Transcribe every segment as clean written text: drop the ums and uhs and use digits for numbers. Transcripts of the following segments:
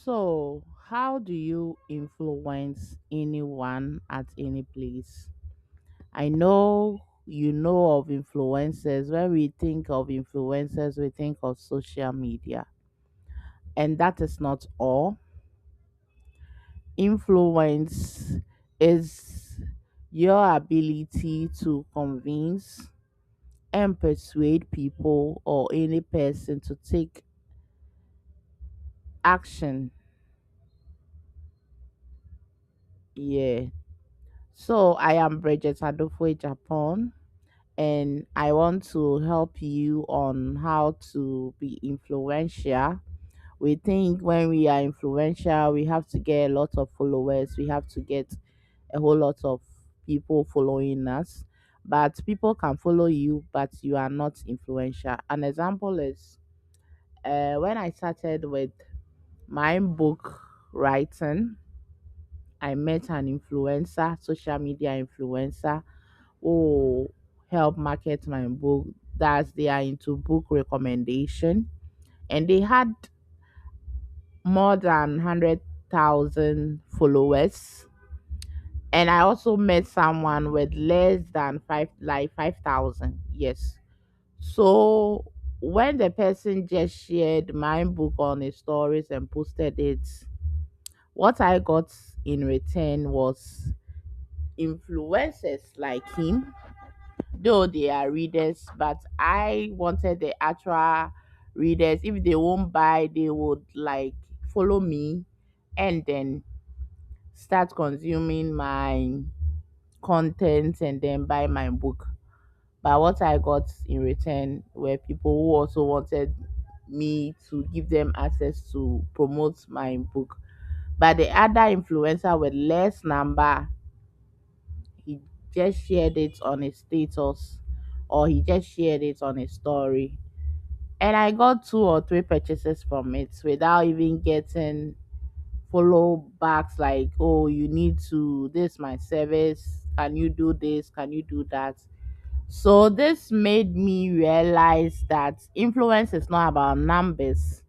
So, how do you influence anyone at any place? I know you know of influencers. When we think of influencers, we think of social media. And that is not all. Influence is your ability to convince and persuade people or any person to take action. Yeah. So, I am Brigitte Agyapong, and I want to help you on how to be influential. We think when we are influential, we have to get a lot of followers, we have to get a whole lot of people following us. But people can follow you, but you are not influential. An example is when I started with my book writing, I met an influencer, social media influencer, who help market my book. That they are into book recommendation, and they had more than 100,000 followers. And I also met someone with less than 5,000. Yes. So when the person just shared my book on his stories and posted it, what I got in return was influencers like him, though they are readers, but I wanted the actual readers. If they won't buy, they would like follow me and then start consuming my content and then buy my book. But what I got in return were people who also wanted me to give them access to promote my book. But the other influencer with less number, he just shared it on his status or he just shared it on his story. And I got two or three purchases from it without even getting follow backs like, oh, you need to, this my service. Can you do this? Can you do that? So this made me realize that influence is not about numbers.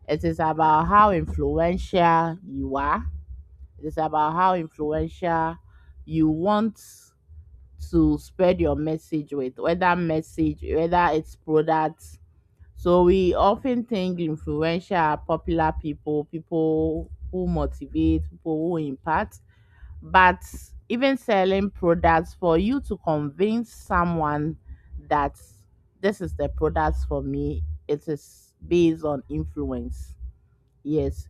It is about how influential you are. It is about how influential you want to spread your message with, whether message, whether it's products. So we often think influential are popular people, people who motivate, people who impact. But even selling products, for you to convince someone that this is the products for me, it is based on influence. Yes.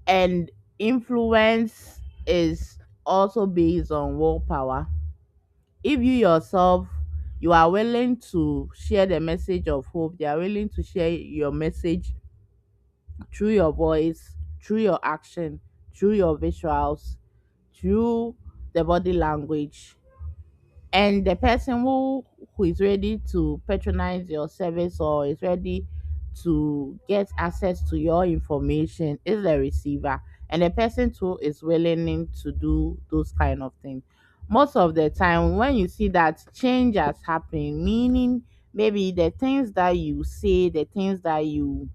And influence is also based on willpower. If you yourself, you are willing to share the message of hope, you are willing to share your message through your voice, through your action, through your visuals, through the body language, and the person who is ready to patronize your service or is ready to get access to your information is the receiver, and the person too is willing to do those kind of things. Most of the time when you see that change has happened, meaning maybe the things that you say, the things that you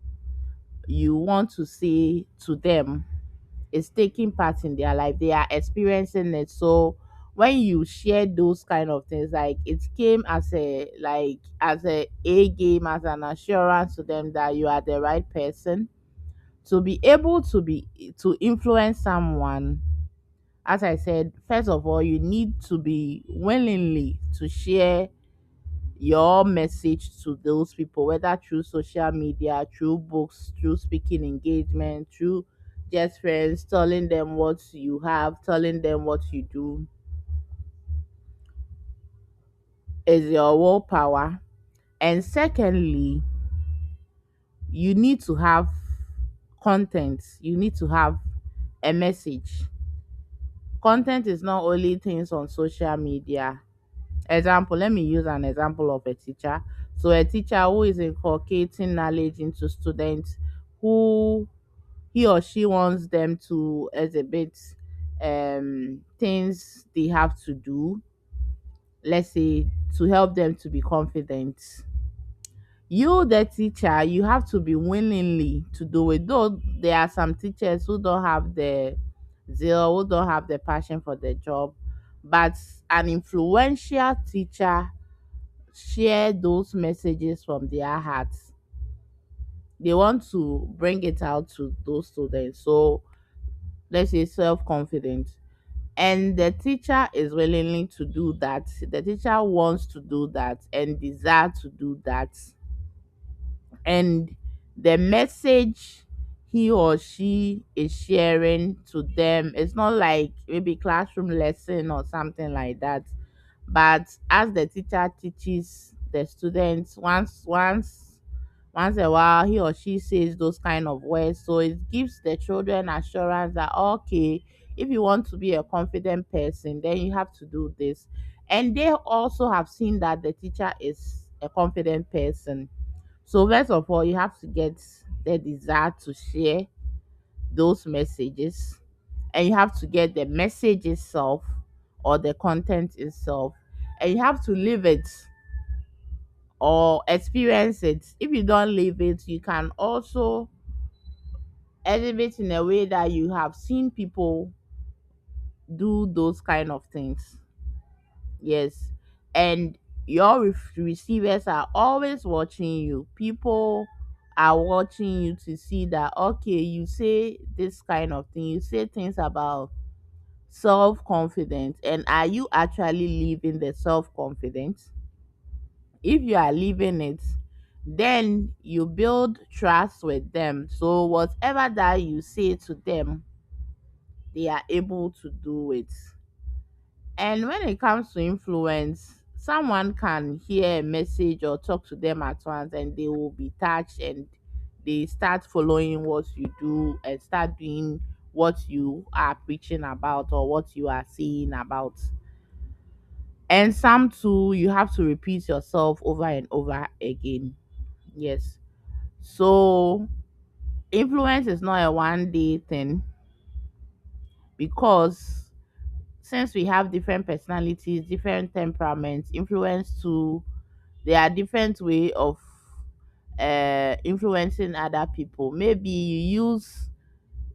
want to say to them is taking part in their life. They are experiencing it. So when you share those kind of things, like it came as a game, as an assurance to them that you are the right person to be able to influence someone. As I said, first of all, you need to be willingly to share your message to those people, whether through social media, through books, through speaking engagement, through just friends, telling them what you have, telling them what you do is your willpower. And secondly, you need to have content, you need to have a message. Content is not only things on social media. Example, let me use an example of a teacher. So a teacher who is inculcating knowledge into students, who he or she wants them to exhibit things they have to do, let's say to help them to be confident. You, the teacher, you have to be willingly to do it. Though there are some teachers who don't have the zeal, who don't have the passion for the job, but an influential teacher share those messages from their hearts. They want to bring it out to those students. So let's say self-confidence, and the teacher is willing to do that. The teacher wants to do that and desire to do that, and the message he or she is sharing to them, it's not like maybe classroom lesson or something like that, but as the teacher teaches the students, once a while he or she says those kind of words, so it gives the children assurance that okay, if you want to be a confident person, then you have to do this. And they also have seen that the teacher is a confident person. So first of all, you have to get the desire to share those messages, and you have to get the message itself or the content itself, and you have to live it or experience it. If you don't live it, you can also elevate in a way that you have seen people do those kind of things. Yes. And your receivers are always watching you. People are watching you to see that okay, you say this kind of thing, you say things about self-confidence, and are you actually living the self-confidence? If you are living it, then you build trust with them, so whatever that you say to them, they are able to do it. And when it comes to influence, someone can hear a message or talk to them at once and they will be touched, and they start following what you do and start doing what you are preaching about or what you are saying about. And some too, you have to repeat yourself over and over again. Yes. So influence is not a one day thing, because since we have different personalities, different temperaments, influence too, there are different way of influencing other people. Maybe you use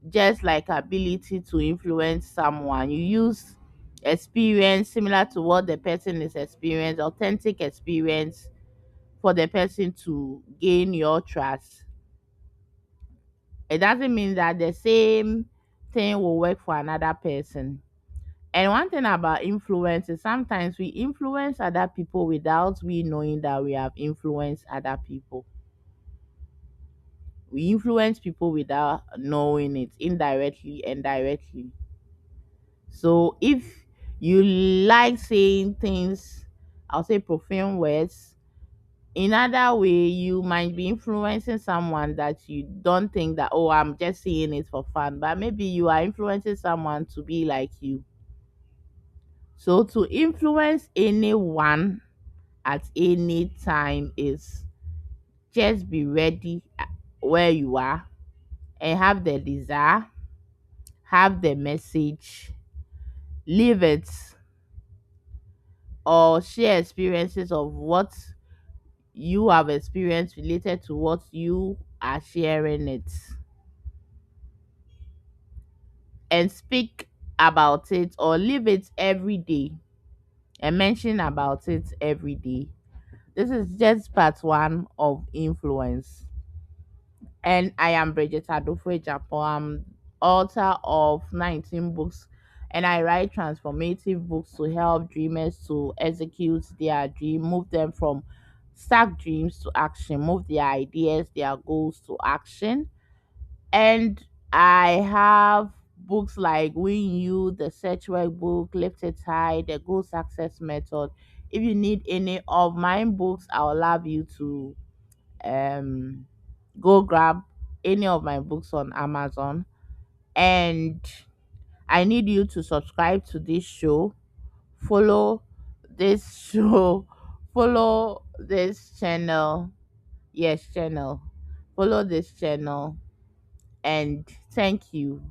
just like ability to influence someone. You use experience similar to what the person is experienced, authentic experience for the person to gain your trust. It doesn't mean that the same thing will work for another person. And one thing about influence is sometimes we influence other people without we knowing that we have influenced other people. We influence people without knowing it, indirectly and directly. So if you like saying things, I'll say profane words, in other way you might be influencing someone that you don't think that, oh, I'm just saying it for fun, but maybe you are influencing someone to be like you. So to influence anyone at any time is just be ready where you are, and have the desire, have the message, live it, or share experiences of what you have experienced related to what you are sharing it, and speak about it or live it every day and mention about it every day. This is just part one of influence. And I am Brigitte Agyapong. I'm author of 19 books, and I write transformative books to help dreamers to execute their dream, move them from stuck dreams to action, move their ideas, their goals to action. And I have books like Win You, the Search Workbook, Lift It High, the Goal Success Method. If you need any of my books, I will love you to um go grab any of my books on Amazon. And I need you to subscribe to this show, follow this show, follow this channel. Yes, channel. Follow this channel. And thank you.